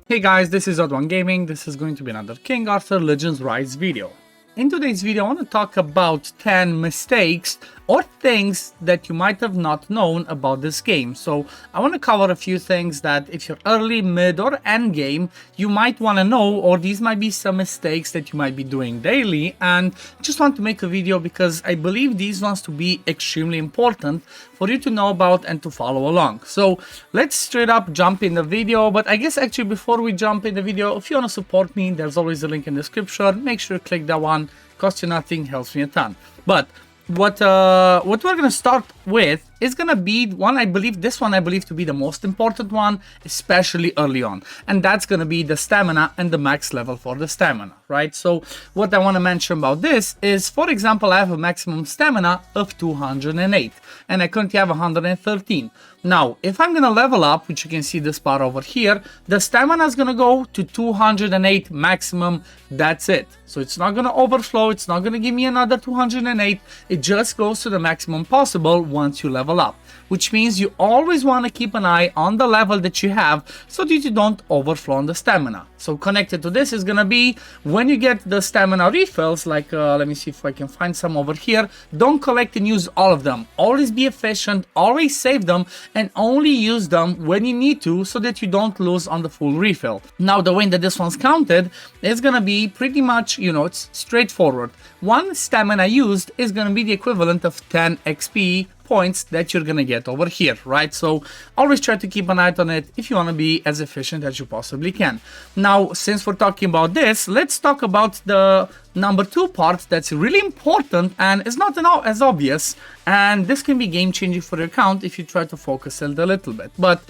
Hey guys, this is Odd1 Gaming. This is going to be another King Arthur Legends Rise video. In today's video, I want to talk about 10 mistakes or things that you might have not known about this game. So I want to cover a few things that if you're early, mid or end game, you might want to know, or these might be some mistakes that you might be doing daily. And just want to make a video because I believe these ones to be extremely important for you to know about and to follow along. So let's straight up jump in the video. But I guess actually before we jump in the video, if you want to support me, there's always a link in the description. Make sure to click that one. Costs you nothing, helps me a ton. But what we're gonna start with is gonna be one I believe to be the most important one, especially early on, and that's gonna be the stamina and the max level for the stamina, right? So what I want to mention about this is, for example, I have a maximum stamina of 208 and I currently have 113. Now if I'm gonna level up, which you can see this part over here, the stamina is gonna go to 208 maximum. That's it. So it's not gonna overflow, it's not gonna give me another 208. It just goes to the maximum possible once you level up, which means you always want to keep an eye on the level that you have so that you don't overflow on the stamina. So connected to this is gonna be when you get the stamina refills, like let me see if I can find some over here. Don't collect and use all of them. Always be efficient, always save them, and only use them when you need to so that you don't lose on the full refill. Now the way that this one's counted is gonna be pretty much, you know, it's straightforward. One stamina used is gonna be the equivalent of 10 XP points that you're gonna get over here, right? So always try to keep an eye on it if you want to be as efficient as you possibly can. Now since we're talking about this, let's talk about the number 2 part that's really important and it's not as obvious, and this can be game changing for your account if you try to focus it a little bit. But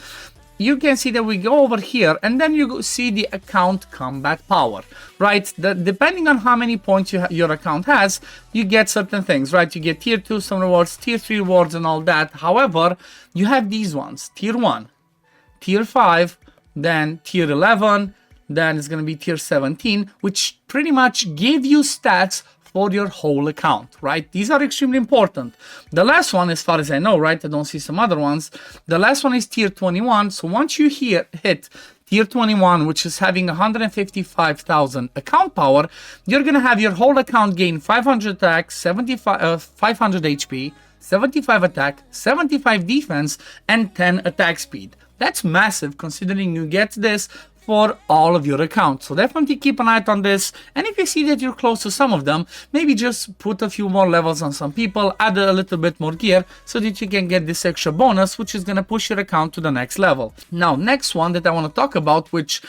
you can see that we go over here and then you see the account combat power, right? Depending on how many points your account has, you get certain things, right? You get tier 2 some rewards, tier 3 rewards and all that. However, you have these ones, tier 1, tier 5, then tier 11, then it's going to be tier 17, which pretty much give you stats for your whole account, right? These are extremely important. The last one, as far as I know, right? I don't see some other ones. The last one is tier 21. So once you hit tier 21, which is having 155,000 account power, you're gonna have your whole account gain 500 attack, 500 HP, 75 attack, 75 defense, and 10 attack speed. That's massive considering you get this for all of your accounts. So definitely keep an eye on this, and if you see that you're close to some of them, maybe just put a few more levels on some people, add a little bit more gear so that you can get this extra bonus, which is going to push your account to the next level. Now next one that I want to talk about, which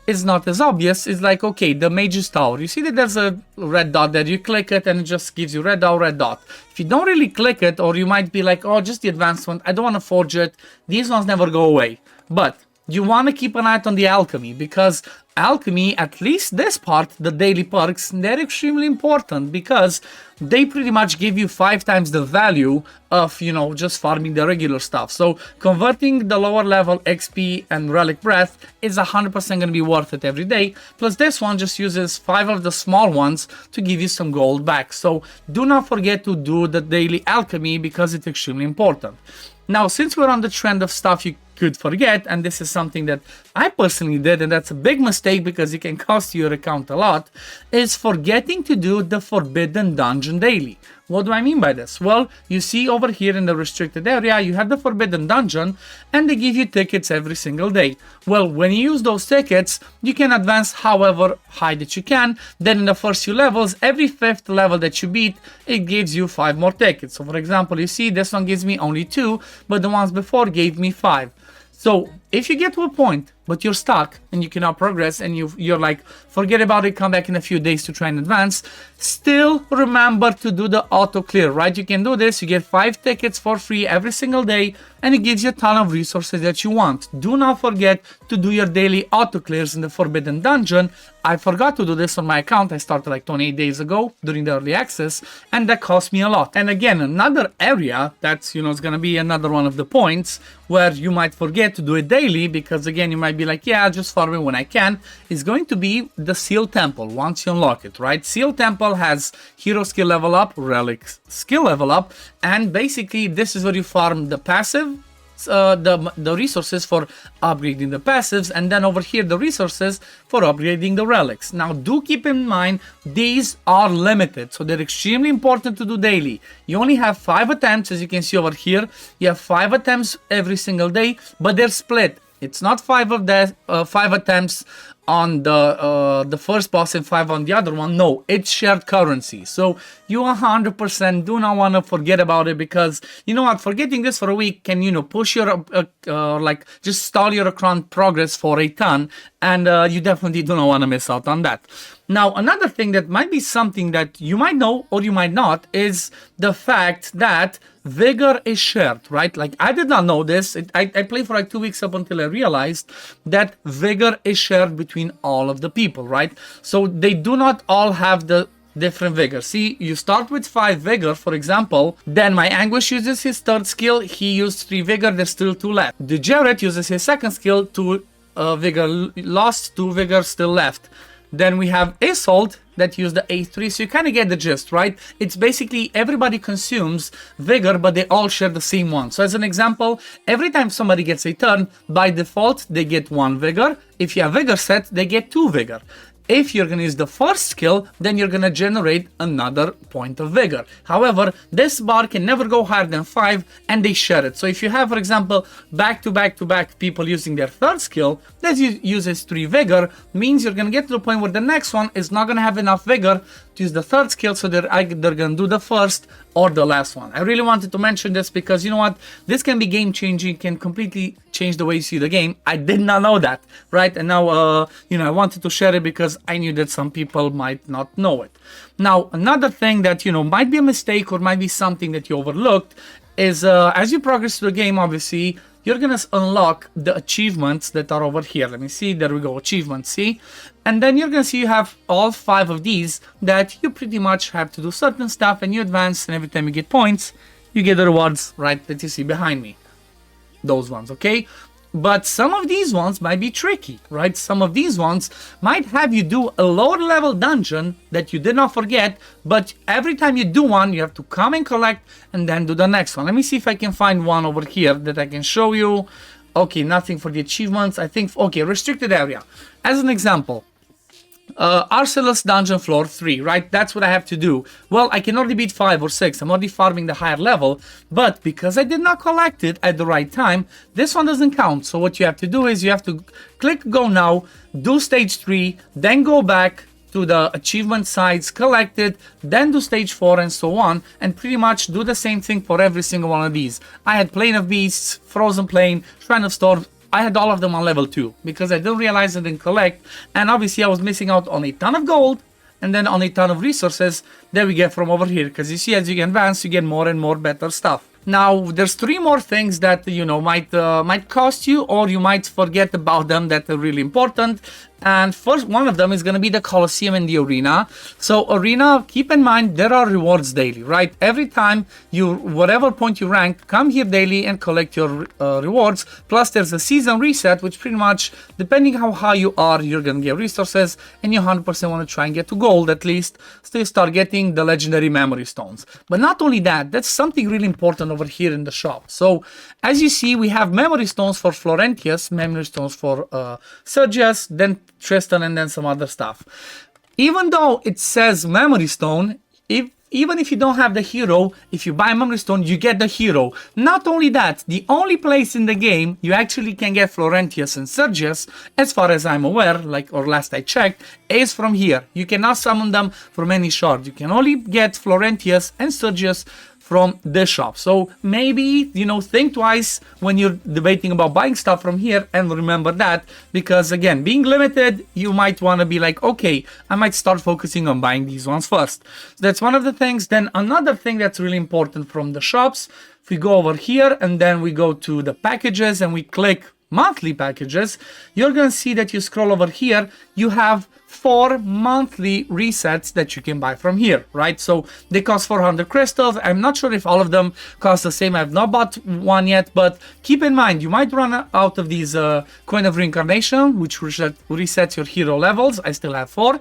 is not as obvious, is like, okay, the Mage's Tower. You see that there's a red dot there, you click it and it just gives you red dot. If you don't really click it, or you might be like, oh, just the advanced one, I don't want to forge it, these ones never go away. But you want to keep an eye on the Alchemy, because Alchemy, at least this part, the daily perks, they're extremely important because they pretty much give you 5 times the value of, you know, just farming the regular stuff. So converting the lower level XP and Relic Breath is 100% going to be worth it every day. Plus this one just uses 5 of the small ones to give you some gold back. So do not forget to do the daily Alchemy because it's extremely important. Now, since we're on the trend of stuff you could forget, and this is something that I personally did, and that's a big mistake because it can cost you your account a lot, is forgetting to do the Forbidden Dungeon daily. What do I mean by this? Well, you see over here in the restricted area, you have the Forbidden Dungeon, and they give you tickets every single day. Well, when you use those tickets, you can advance however high that you can. Then in the first few levels, every 5th level that you beat, it gives you 5 more tickets. So for example, you see this one gives me only 2, but the ones before gave me 5. So if you get to a point but you're stuck and you cannot progress and you're like, forget about it, come back in a few days to try and advance, still remember to do the auto clear, right? You can do this, you get 5 tickets for free every single day, and it gives you a ton of resources that you want. Do not forget to do your daily auto clears in the Forbidden Dungeon. I forgot to do this on my account. I started like 28 days ago during the early access, and that cost me a lot. And again, another area that's, you know, is gonna be another one of the points where you might forget to do it daily, because again, you might be like, yeah, I'll just farm it when I can, is going to be the Seal Temple once you unlock it, right? Seal Temple has hero skill level up, relic skill level up, and basically this is where you farm the passive the resources for upgrading the passives, and then over here the resources for upgrading the relics. Now do keep in mind these are limited, so they're extremely important to do daily. You only have 5 attempts, as you can see over here. You have 5 attempts every single day, but they're split. It's not 5 attempts on the first boss and 5 on the other one. No, it's shared currency. So you 100% do not want to forget about it, because you know what, forgetting this for a week can, you know, push your like just stall your account progress for a ton, and you definitely do not want to miss out on that. Now, another thing that might be something that you might know or you might not is the fact that vigor is shared, right? Like, I did not know this. I played for like 2 weeks up until I realized that vigor is shared between all of the people, right? So they do not all have the different vigor. See, you start with 5 vigor, for example, then my Anguish uses his 3rd skill, he used 3 vigor, there's still 2 left. Degenerate uses his 2nd skill, 2 vigor lost, 2 vigor still left. Then we have Isolde that use the A3, so you kind of get the gist, right? It's basically everybody consumes vigor, but they all share the same one. So as an example, every time somebody gets a turn, by default, they get 1 vigor. If you have vigor set, they get 2 vigor. If you're going to use the 1st skill, then you're going to generate another point of vigor. However, this bar can never go higher than 5, and they share it. So if you have, for example, back-to-back people using their 3rd skill that uses 3 vigor, means you're going to get to the point where the next one is not going to have enough vigor to use the 3rd skill, so they're going to do the 1st or the last one. I really wanted to mention this because, you know what, this can be game-changing, can completely change the way you see the game. I did not know that, right? And now, you know, I wanted to share it because I knew that some people might not know it. Now, another thing that, you know, might be a mistake or might be something that you overlooked is as you progress through the game, obviously, you're going to unlock the achievements that are over here. Let me see. There we go. Achievements. See? And then you're going to see you have all 5 of these that you pretty much have to do certain stuff, and you advance, and every time you get points, you get the rewards, right, that you see behind me. Those ones, okay? But some of these ones might be tricky, right? Some of these ones might have you do a lower level dungeon that you did not forget, but every time you do one, you have to come and collect and then do the next one. Let me see if I can find one over here that I can show you. Okay, nothing for the achievements. I think, okay, restricted area. As an example, Arcelus Dungeon Floor 3, right? That's what I have to do. Well, I can already beat 5 or 6. I'm already farming the higher level, but because I did not collect it at the right time, this one doesn't count. So what you have to do is you have to click go now, do stage 3, then go back to the achievement sides, collect it, then do stage 4 and so on, and pretty much do the same thing for every single one of these. I had Plain of Beasts, Frozen Plain, Shrine of Storm. I had all of them on level 2 because I didn't realize I didn't collect, and obviously I was missing out on a ton of gold and then on a ton of resources that we get from over here, because you see, as you advance, you get more and more better stuff. Now, there's 3 more things that, you know, might cost you, or you might forget about them, that are really important. And first, one of them is going to be the Colosseum and the Arena. So Arena, keep in mind, there are rewards daily, right? Every time you, whatever point you rank, come here daily and collect your rewards. Plus, there's a season reset, which pretty much, depending how high you are, you're going to get resources, and you 100% want to try and get to gold at least, so you start getting the legendary memory stones. But not only that, that's something really important over here in the shop. So, as you see, we have memory stones for Florentius, memory stones for Sergius, then Tristan, and then some other stuff. Even though it says memory stone, even if you don't have the hero, if you buy memory stone, you get the hero. Not only that, the only place in the game you actually can get Florentius and Sergius, as far as I'm aware, like, or last I checked, is from here. You cannot summon them from any shard. You can only get Florentius and Sergius from this shop. So maybe, you know, think twice when you're debating about buying stuff from here, and remember that, because again, being limited, you might want to be like, okay, I might start focusing on buying these ones first. So that's one of the things. Then another thing that's really important from the shops, if we go over here and then we go to the packages and we click monthly packages, you're going to see that you scroll over here, you have 4 monthly resets that you can buy from here, right? So they cost 400 crystals. I'm not sure if all of them cost the same. I've not bought one yet, but keep in mind, you might run out of these Coin of Reincarnation, which resets your hero levels. I still have 4.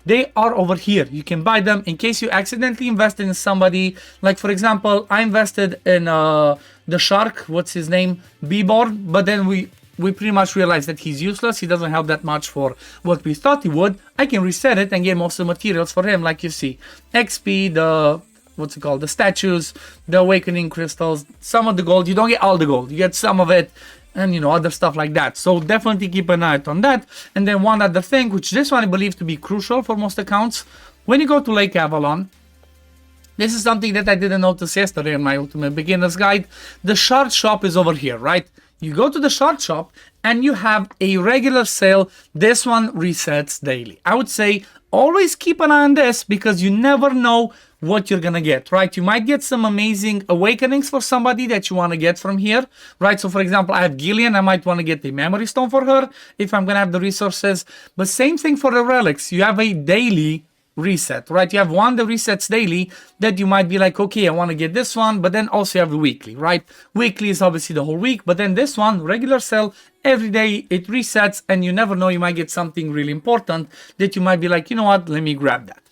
they are over here. You can buy them in case you accidentally invested in somebody. Like for example, I invested in the shark, what's his name, Bborn, but then we pretty much realized that he's useless. He doesn't help that much for what we thought he would. I can reset it and get most of the materials for him, like you see. XP, the, what's it called, the statues, the awakening crystals, some of the gold. You don't get all the gold, you get some of it, and you know, other stuff like that. So definitely keep an eye out on that. And then one other thing, which this one I believe to be crucial for most accounts, when you go to Lake Avalon, this is something that I didn't notice yesterday in my Ultimate Beginner's Guide. The shard shop is over here, right? You go to the shard shop and you have a regular sale. This one resets daily. I would say always keep an eye on this because you never know what you're gonna get, right? You might get some amazing awakenings for somebody that you want to get from here, right? So for example, I have Gillian. I might want to get a memory stone for her if I'm gonna have the resources. But same thing for the relics. You have a daily reset, right? You have one that resets daily that you might be like, okay, I want to get this one, but then also you have the weekly, right? Weekly is obviously the whole week, but then this one, regular sell, every day it resets, and you never know, you might get something really important that you might be like, you know what, let me grab that.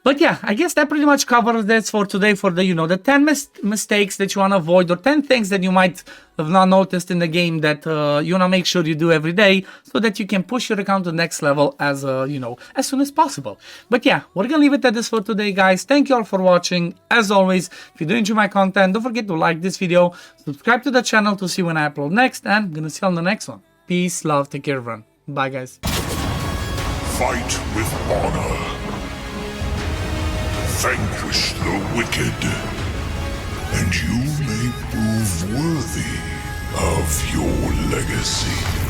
But yeah, I guess that pretty much covers this for today for the, you know, the 10 mistakes that you want to avoid, or 10 things that you might have not noticed in the game that you want to make sure you do every day so that you can push your account to the next level as, you know, as soon as possible. But yeah, we're going to leave it at this for today, guys. Thank you all for watching. As always, if you do enjoy my content, don't forget to like this video, subscribe to the channel to see when I upload next, and I'm going to see you on the next one. Peace, love, take care, everyone. Bye, guys. Fight with honor. Vanquish the wicked, and you may prove worthy of your legacy.